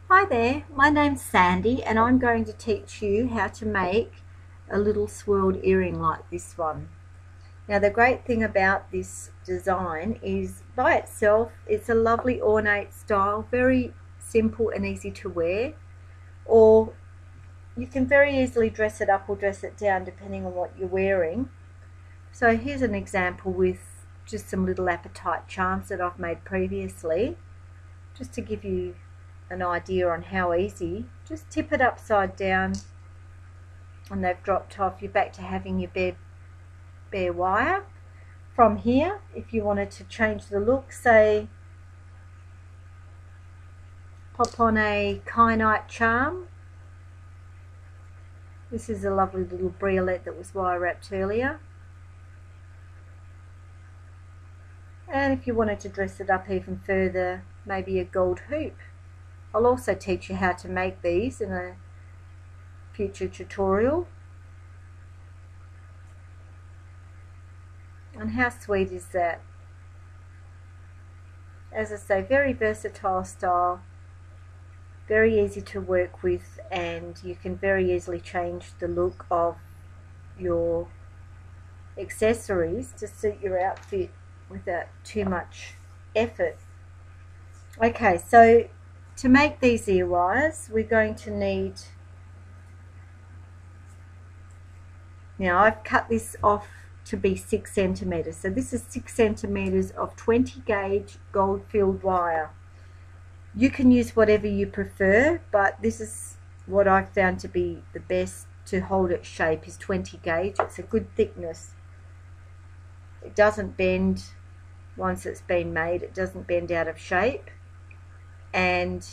Hi there, my name's Sandy and I'm going to teach you how to make a little swirled earring like this one. Now the great thing about this design is by itself it's a lovely ornate style, very simple and easy to wear, or you can very easily dress it up or dress it down depending on what you're wearing. So here's an example with just some little apatite charms that I've made previously, just to give you an idea on how easy. Just tip it upside down and they've dropped off. You're back to having your bare wire. From here, if you wanted to change the look, say pop on a kyanite charm. This is a lovely little briolette that was wire wrapped earlier. And if you wanted to dress it up even further, maybe a gold hoop. I'll also teach you how to make these in a future tutorial. And how sweet is that? As I say, very versatile style, very easy to work with, and you can very easily change the look of your accessories to suit your outfit without too much effort. Okay, so to make these ear wires, we're going to need, now I've cut this off to be 6 centimeters. So this is 6 centimeters of 20 gauge gold filled wire. You can use whatever you prefer, but this is what I've found to be the best to hold its shape, is 20 gauge. It's a good thickness. It doesn't bend once it's been made. It doesn't bend out of shape. And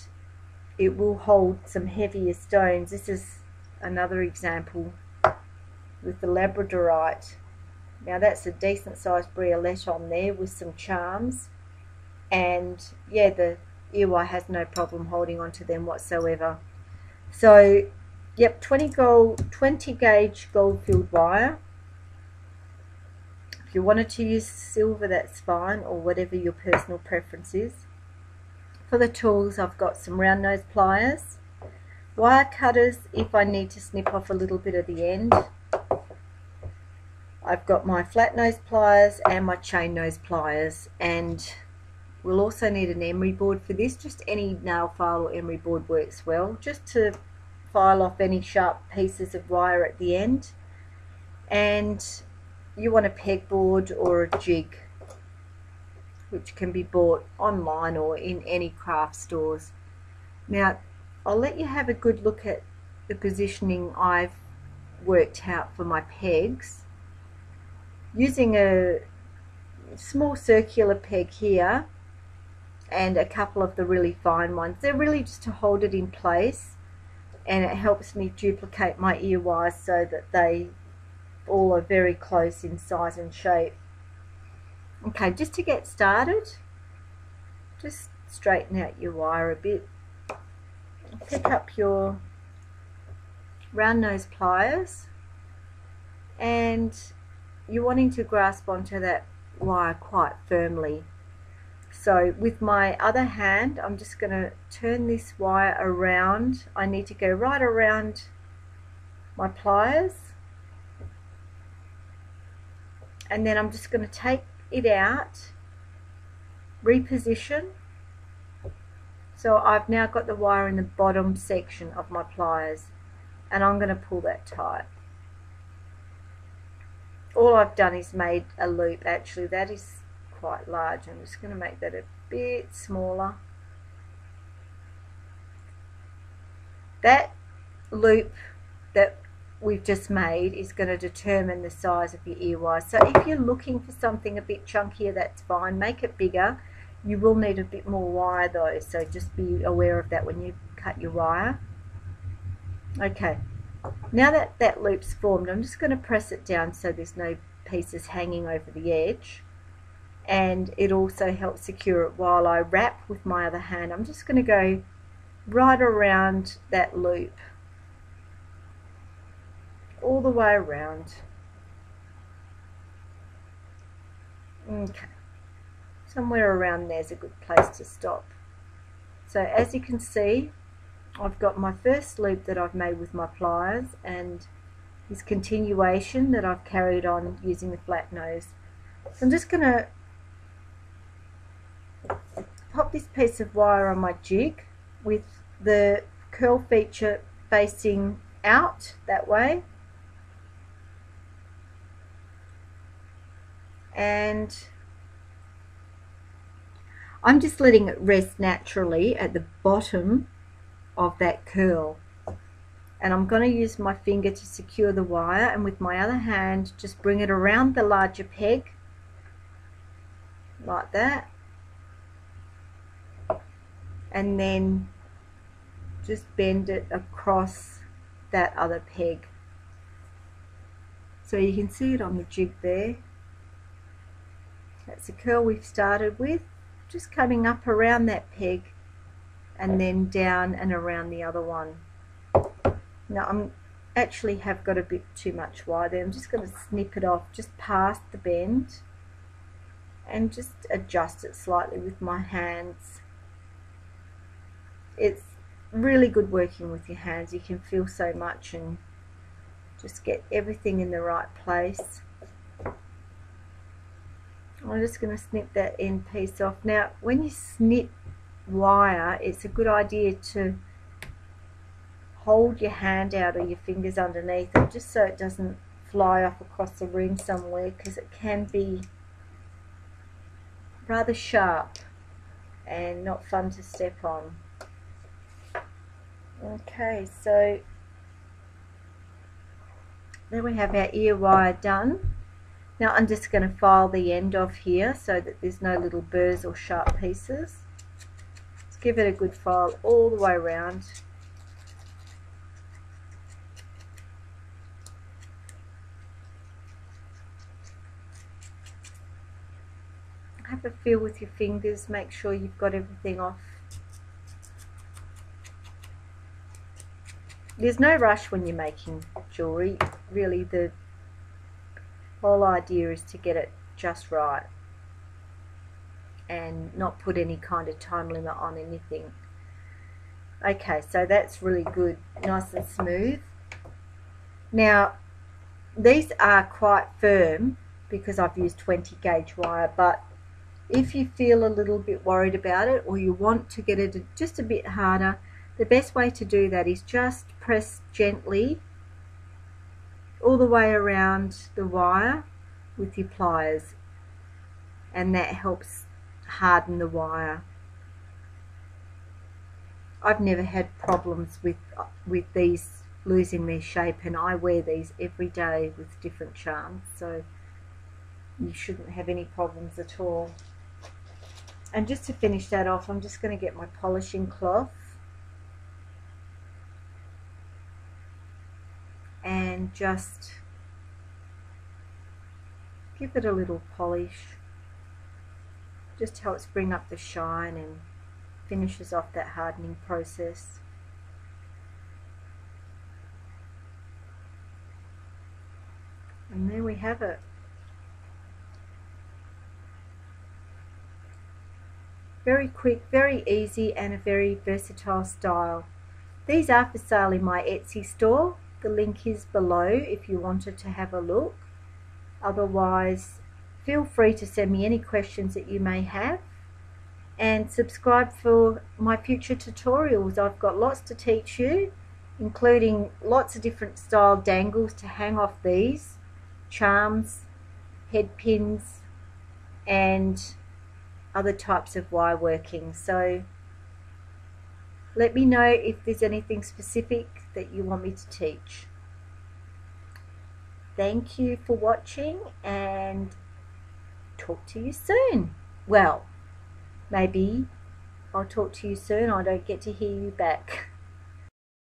it will hold some heavier stones. This is another example with the labradorite. Now that's a decent sized briolette on there with some charms, and yeah, the ear wire has no problem holding onto them whatsoever. So yep, 20 gauge gold filled wire. If you wanted to use silver, that's fine, or whatever your personal preference is. For the tools, I've got some round nose pliers, wire cutters if I need to snip off a little bit of the end. I've got my flat nose pliers and my chain nose pliers, and we'll also need an emery board for this. Just any nail file or emery board works well, just to file off any sharp pieces of wire at the end. And you want a pegboard or a jig, which can be bought online or in any craft stores. Now I'll let you have a good look at the positioning I've worked out for my pegs, using a small circular peg here and a couple of the really fine ones. They're really just to hold it in place, and it helps me duplicate my ear wires so that they all are very close in size and shape. Okay, just to get started, just straighten out your wire a bit. Pick up your round nose pliers, and you're wanting to grasp onto that wire quite firmly. So with my other hand, I'm just going to turn this wire around. I need to go right around my pliers, and then I'm just going to take it out, reposition. So I've now got the wire in the bottom section of my pliers, and I'm going to pull that tight. All I've done is made a loop. Actually, that is quite large. I'm just going to make that a bit smaller. That loop that we've just made is going to determine the size of your ear wire. So if you're looking for something a bit chunkier, that's fine. Make it bigger. You will need a bit more wire though, so just be aware of that when you cut your wire. Okay, now that that loop's formed, I'm just going to press it down so there's no pieces hanging over the edge, and it also helps secure it while I wrap with my other hand. I'm just going to go right around that loop, all the way around. Okay, somewhere around there's a good place to stop. So as you can see, I've got my first loop that I've made with my pliers and this continuation that I've carried on using the flat nose. So I'm just going to pop this piece of wire on my jig with the curl feature facing out that way, and I'm just letting it rest naturally at the bottom of that curl, and I'm going to use my finger to secure the wire, and with my other hand just bring it around the larger peg like that, and then just bend it across that other peg. So you can see it on the jig there. That's the curl we've started with, just coming up around that peg and then down and around the other one. Now I'm actually have got a bit too much wire there. I'm just going to snip it off just past the bend and just adjust it slightly with my hands. It's really good working with your hands. You can feel so much and just get everything in the right place. I'm just going to snip that end piece off. Now when you snip wire, it's a good idea to hold your hand out or your fingers underneath it, just so it doesn't fly off across the room somewhere, because it can be rather sharp and not fun to step on. Okay, so there we have our ear wire done. Now I'm just going to file the end off here so that there's no little burrs or sharp pieces. Let's give it a good file all the way around. Have a feel with your fingers, make sure you've got everything off. There's no rush when you're making jewellery. Really, the whole idea is to get it just right and not put any kind of time limit on anything. Okay, so that's really good, nice and smooth. Now these are quite firm because I've used 20 gauge wire, but if you feel a little bit worried about it or you want to get it just a bit harder, the best way to do that is just press gently all the way around the wire with your pliers, and that helps harden the wire. I've never had problems with these losing their shape, and I wear these every day with different charms, so you shouldn't have any problems at all. And just to finish that off, I'm just going to get my polishing cloth and just give it a little polish. Just helps bring up the shine and finishes off that hardening process. And there we have it. Very quick, very easy, and a very versatile style. These are for sale in my Etsy store. The link is below if you wanted to have a look. Otherwise, feel free to send me any questions that you may have, and subscribe for my future tutorials. I've got lots to teach you, including lots of different style dangles to hang off these charms, head pins, and other types of wire working. So let me know if there's anything specific that you want me to teach. Thank you for watching, and talk to you soon. Well, maybe I'll talk to you soon. I don't get to hear you back.